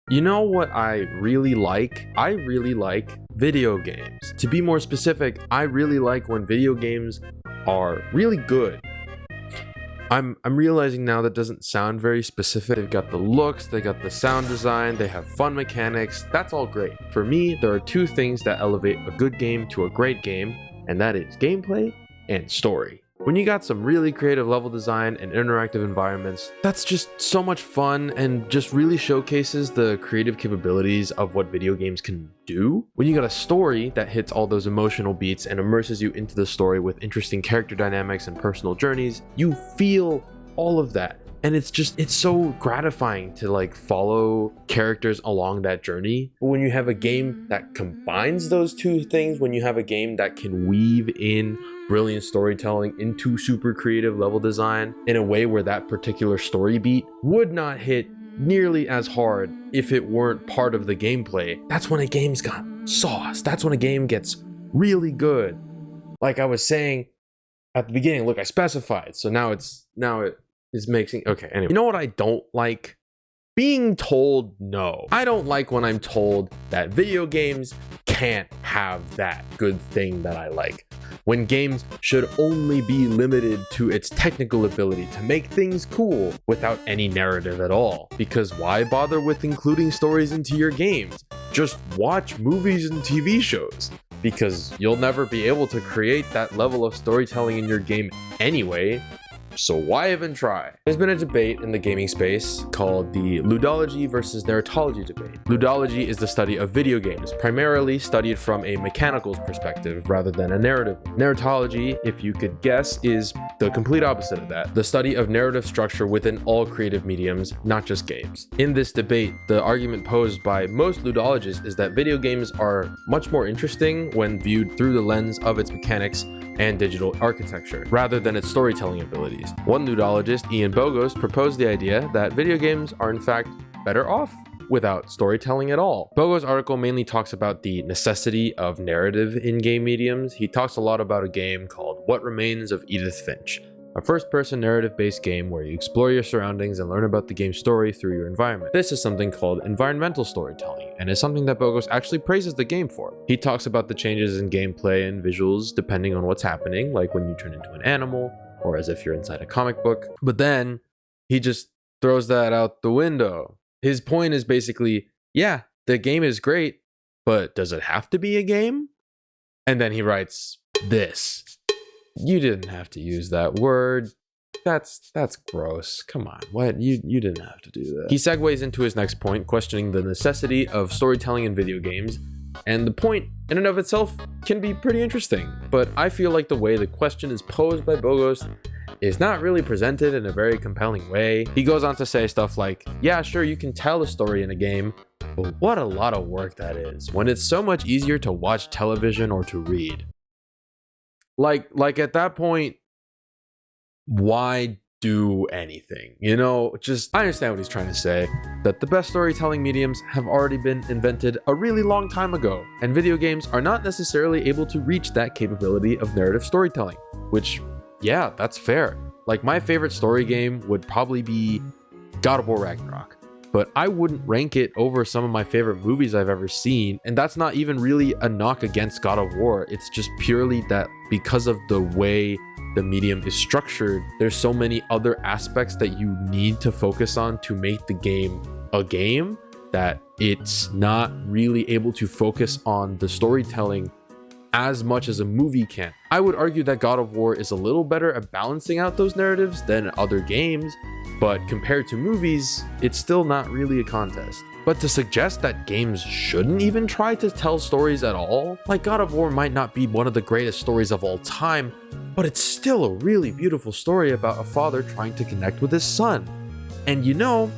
You know what I really like? I really like video games. To be more specific, I really like when video games are really good. I'm realizing now that doesn't sound very specific. They've got the looks, they got the sound design, they have fun mechanics. That's all great. For me, there are two things that elevate a good game to a great game, and that is gameplay and story. When you got some really creative level design and interactive environments, that's just so much fun and just really showcases the creative capabilities of what video games can do. When you got a story that hits all those emotional beats and immerses you into the story with interesting character dynamics and personal journeys, you feel all of that. And it's so gratifying to like follow characters along that journey. But when you have a game that combines those two things, when you have a game that can weave in brilliant storytelling into super creative level design in a way where that particular story beat would not hit nearly as hard if it weren't part of the gameplay, that's when a game's got sauce. That's when a game gets really good. Like I was saying at the beginning, look, I specified, so now it is making okay. Anyway, you know what I don't like? Being told no. I don't like when I'm told that video games can't have that good thing that I like. When games should only be limited to its technical ability to make things cool without any narrative at all. Because why bother with including stories into your games? Just watch movies and TV shows. Because you'll never be able to create that level of storytelling in your game anyway. So why even try? There's been a debate in the gaming space called the ludology versus narratology debate. Ludology is the study of video games, primarily studied from a mechanicals perspective rather than a narrative. Narratology, if you could guess, is the complete opposite of that. The study of narrative structure within all creative mediums, not just games. In this debate, the argument posed by most ludologists is that video games are much more interesting when viewed through the lens of its mechanics and digital architecture, rather than its storytelling abilities. One ludologist, Bogost, proposed the idea that video games are in fact better off without storytelling at all. Bogost's article mainly talks about the necessity of narrative in game mediums. He talks a lot about a game called What Remains of Edith Finch, a first-person narrative-based game where you explore your surroundings and learn about the game's story through your environment. This is something called environmental storytelling, and is something that Bogost actually praises the game for. He talks about the changes in gameplay and visuals depending on what's happening, like when you turn into an animal, or as if you're inside a comic book. But then, he just throws that out the window. His point is basically, yeah, the game is great, but does it have to be a game? And then he writes this. You didn't have to use that word. That's gross. Come on, what? You didn't have to do that. He segues into his next point, questioning the necessity of storytelling in video games. And the point in and of itself can be pretty interesting, but I feel like the way the question is posed by Bogost is not really presented in a very compelling way. He goes on to say stuff like, yeah, sure, you can tell a story in a game, but what a lot of work that is, when it's so much easier to watch television or to read. Like at that point, why do anything? You know, just, I understand what he's trying to say, that the best storytelling mediums have already been invented a really long time ago, and video games are not necessarily able to reach that capability of narrative storytelling, which, yeah, that's fair. Like, my favorite story game would probably be God of War Ragnarok, but I wouldn't rank it over some of my favorite movies I've ever seen, and that's not even really a knock against God of War. It's just purely that because of the way the medium is structured, there's so many other aspects that you need to focus on to make the game a game that it's not really able to focus on the storytelling as much as a movie can. I would argue that God of War is a little better at balancing out those narratives than other games, but compared to movies, it's still not really a contest. But to suggest that games shouldn't even try to tell stories at all, like God of War might not be one of the greatest stories of all time, but it's still a really beautiful story about a father trying to connect with his son. And you know,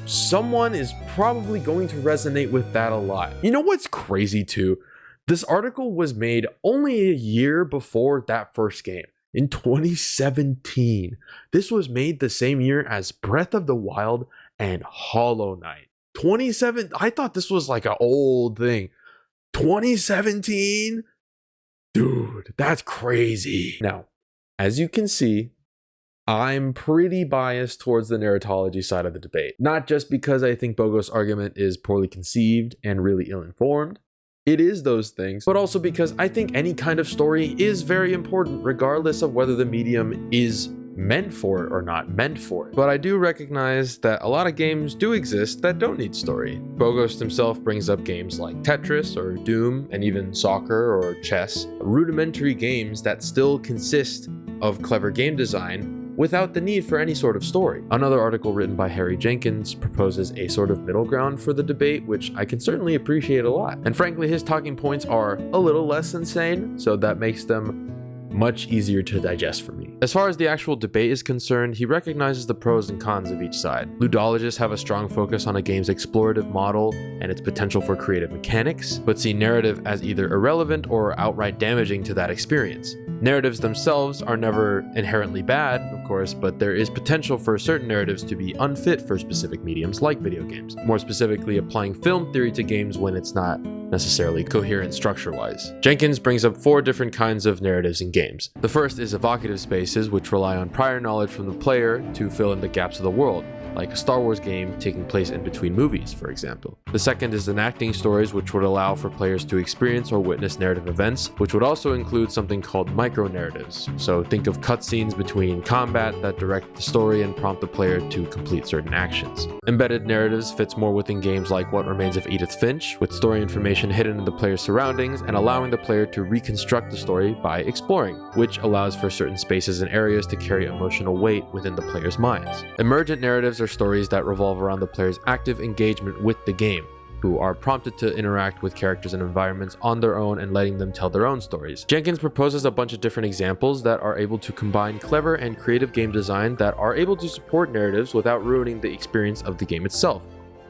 someone is probably going to resonate with that a lot. You know what's crazy too? This article was made only a year before that first game, in 2017. This was made the same year as Breath of the Wild and Hollow Knight. 27, I thought this was like an old thing. 2017? Dude, that's crazy. Now, as you can see, I'm pretty biased towards the narratology side of the debate. Not just because I think Bogost's argument is poorly conceived and really ill-informed. It is those things, but also because I think any kind of story is very important, regardless of whether the medium is meant for it or not meant for it. But I do recognize that a lot of games do exist that don't need story. Bogost himself brings up games like Tetris or Doom, and even soccer or chess, rudimentary games that still consist of clever game design without the need for any sort of story. Another article written by Harry Jenkins proposes a sort of middle ground for the debate, which I can certainly appreciate a lot. And frankly, his talking points are a little less insane, so that makes them much easier to digest for me. As far as the actual debate is concerned, he recognizes the pros and cons of each side. Ludologists have a strong focus on a game's explorative model and its potential for creative mechanics, but see narrative as either irrelevant or outright damaging to that experience. Narratives themselves are never inherently bad, of course, but there is potential for certain narratives to be unfit for specific mediums like video games, more specifically applying film theory to games when it's not necessarily coherent structure-wise. Jenkins brings up 4 different kinds of narratives in games. The first is evocative spaces, which rely on prior knowledge from the player to fill in the gaps of the world, like a Star Wars game taking place in between movies, for example. The second is enacting stories, which would allow for players to experience or witness narrative events, which would also include something called micro-narratives. So think of cutscenes between combat that direct the story and prompt the player to complete certain actions. Embedded narratives fits more within games like What Remains of Edith Finch, with story information hidden in the player's surroundings and allowing the player to reconstruct the story by exploring, which allows for certain spaces and areas to carry emotional weight within the player's minds. Emergent narratives are stories that revolve around the player's active engagement with the game, who are prompted to interact with characters and environments on their own and letting them tell their own stories. Jenkins proposes a bunch of different examples that are able to combine clever and creative game design that are able to support narratives without ruining the experience of the game itself.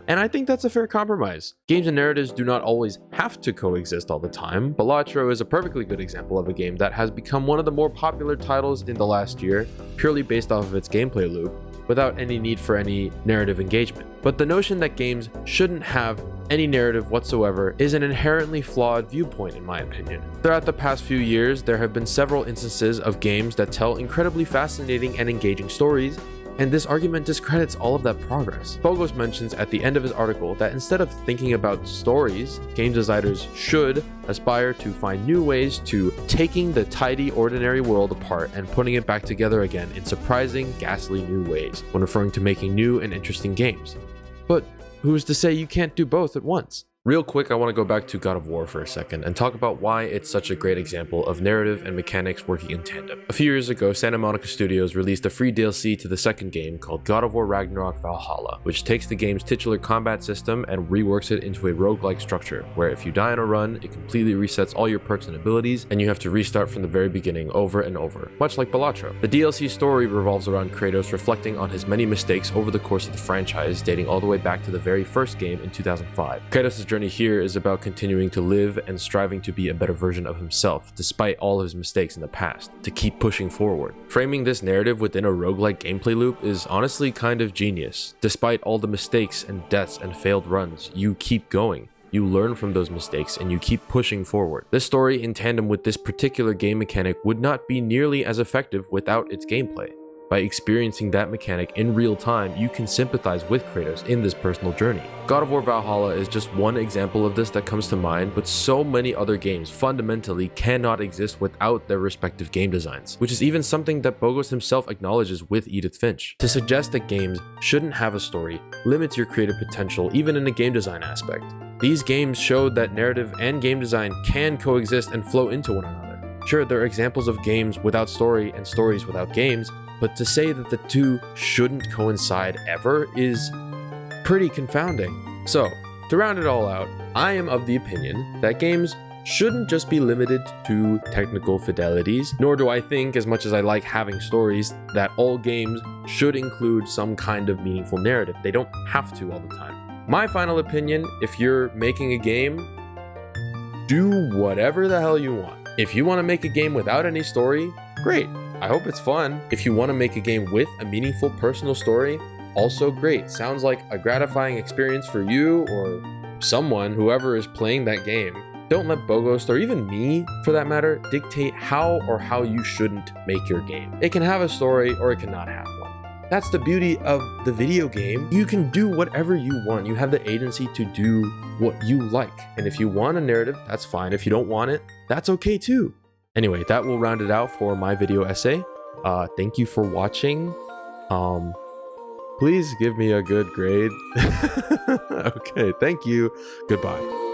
And I think that's a fair compromise. Games and narratives do not always have to coexist all the time. Balatro is a perfectly good example of a game that has become one of the more popular titles in the last year, purely based off of its gameplay loop, without any need for any narrative engagement. But the notion that games shouldn't have any narrative whatsoever is an inherently flawed viewpoint, in my opinion. Throughout the past few years, there have been several instances of games that tell incredibly fascinating and engaging stories, and this argument discredits all of that progress. Bogost mentions at the end of his article that instead of thinking about stories, game designers should aspire to find new ways to taking the tidy, ordinary world apart and putting it back together again in surprising, ghastly new ways, when referring to making new and interesting games. But who's to say you can't do both at once? Real quick, I want to go back to God of War for a second and talk about why it's such a great example of narrative and mechanics working in tandem. A few years ago, Santa Monica Studios released a free DLC to the second game called God of War Ragnarok Valhalla, which takes the game's titular combat system and reworks it into a roguelike structure, where if you die on a run, it completely resets all your perks and abilities, and you have to restart from the very beginning over and over, much like Balatro. The DLC story revolves around Kratos reflecting on his many mistakes over the course of the franchise, dating all the way back to the very first game in 2005. Kratos' journey here is about continuing to live and striving to be a better version of himself, despite all his mistakes in the past, to keep pushing forward. Framing this narrative within a roguelike gameplay loop is honestly kind of genius. Despite all the mistakes and deaths and failed runs, you keep going. You learn from those mistakes and you keep pushing forward. This story, in tandem with this particular game mechanic, would not be nearly as effective without its gameplay. By experiencing that mechanic in real time, you can sympathize with Kratos in this personal journey. God of War Valhalla is just one example of this that comes to mind, but so many other games fundamentally cannot exist without their respective game designs, which is even something that Bogost himself acknowledges with Edith Finch. To suggest that games shouldn't have a story limits your creative potential even in a game design aspect. These games showed that narrative and game design can coexist and flow into one another. Sure, there are examples of games without story and stories without games, but to say that the two shouldn't coincide ever is pretty confounding. So, to round it all out, I am of the opinion that games shouldn't just be limited to technical fidelities, nor do I think, as much as I like having stories, that all games should include some kind of meaningful narrative. They don't have to all the time. My final opinion, if you're making a game, do whatever the hell you want. If you want to make a game without any story, great. I hope it's fun. If you want to make a game with a meaningful personal story, also great. Sounds like a gratifying experience for you or someone, whoever is playing that game. Don't let Bogost, or even me for that matter, dictate how or how you shouldn't make your game. It can have a story or it cannot have one. That's the beauty of the video game. You can do whatever you want. You have the agency to do what you like. And if you want a narrative, that's fine. If you don't want it, that's okay too. Anyway, that will round it out for my video essay. Thank you for watching. Please give me a good grade. Okay, thank you. Goodbye.